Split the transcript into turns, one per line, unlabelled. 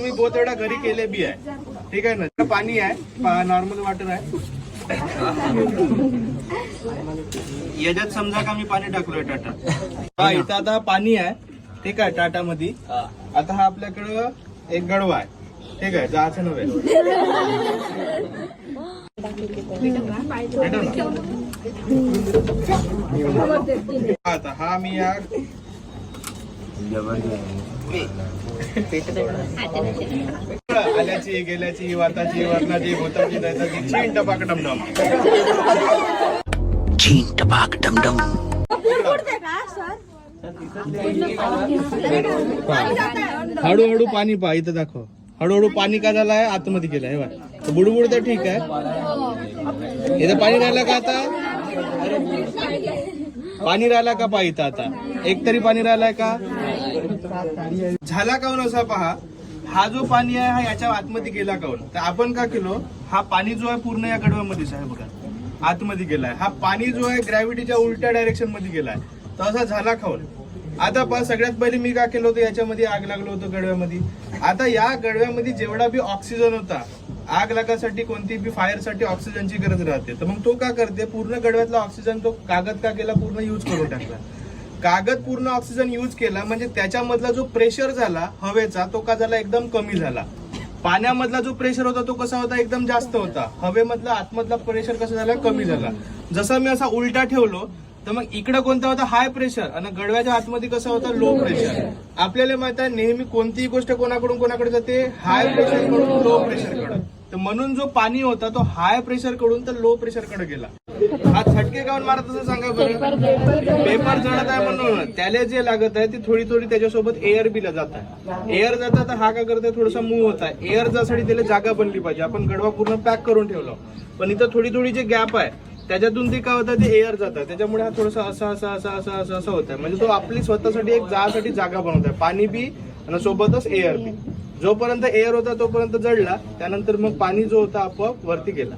मी बहुत वेळा घरी केले बी आहे, ठीक आहे ना. पाणी आहे, नॉर्मल वॉटर आहे. याच्यात समजा का मी पाणी टाकलोय टाटा. हा इथं आता पाणी आहे, ठीक आहे, टाटा मध्ये. आता हा आपल्याकडं एक गडवा आहे, ठीक आहे, जायचं नव्हे. आता हा मी या आल्याची गेल्याची वाताची वरणाची भूताची दैताची छीन टपाक डमडम. छीन टपाक डमडम. हळूहळू पाणी पहा, इथं दाखव. हळूहळू पाणी का झालंय, आतमध्ये गेलाय बा. बुडबुड तर ठीक आहे, इथं पाणी राहिलं का आता? पाणी राहिला का पहा इथं आता? एक तरी पाणी राहिलाय का? झाला काऊन असा पहा. हा जो पाणी आहे हा याच्या आतमध्ये गेला काऊन, तर आपण का केलो, हा पाणी जो आहे पूर्ण या गडव्यामध्येच आहे बघा, आतमध्ये गेलाय. हा पाणी जो आहे ग्रॅव्हिटीच्या उलट्या डायरेक्शन मध्ये गेलाय, तर असा झाला खाऊन. आता पहा, सगळ्यात पहिले मी काय केलं होतं, याच्यामध्ये आग लागलो होतं गडव्यामध्ये. आता या गडव्यामध्ये जेवढा बी ऑक्सिजन होता, आग लागासाठी कोणती बी फायरसाठी ऑक्सिजनची गरज राहते, तर मग तो का करते, पूर्ण गडव्यातला ऑक्सिजन तो कागद का केला, पूर्ण यूज करून टाकला. कागद पूर्ण ऑक्सिजन यूज केला म्हणजे त्याच्यामधला जो प्रेशर झाला हवेचा, तो का झाला, एकदम कमी झाला. पाण्यामधला जो प्रेशर होता तो कसा होता, एकदम जास्त होता. हवेमधला आतमधला प्रेशर कसा झाला, कमी झाला. जसा मी असा उलटा ठेवलो तर मग इकडे कोणता होता, हाय प्रेशर, आणि गडव्याच्या आतमध्ये कसा होता, लो प्रेशर. आपल्याला माहित आहे नेहमी कोणतीही गोष्ट कोणाकडे जाते, हाय प्रेशर कडून लो प्रेशर कडे. तर म्हणून जो पाणी होता तो हाय प्रेशर कडून तर लो प्रेशर कडे गेला. हा झटके काऊन मारत असं सांगा बरं. पेपर जळत आहे म्हणून त्याला जे लागत आहे ती थोडी थोडी त्याच्यासोबत एअर बिला जात आहे. एअर जातात तर हा काय करतोय, थोडासा मूव्ह होत आहे. एअर जासाठी त्याला जागा बनली पाहिजे. आपण गडवा पूर्ण पॅक करून ठेवलो, पण इथं थोडी थोडी जे गॅप आहे त्याच्यातून ते काय होतं, ते एअर जातं. त्याच्यामुळे हा थोडासा असं होत आहे. म्हणजे तो आपली स्वतःसाठी एक जासाठी जागा बनवत आहे, पाणी बी आणि सोबतच एअर बी. जोपर्यंत एअर होता तोपर्यंत जळला, त्यानंतर मग पाणी जो होता आपोआप वरती गेला.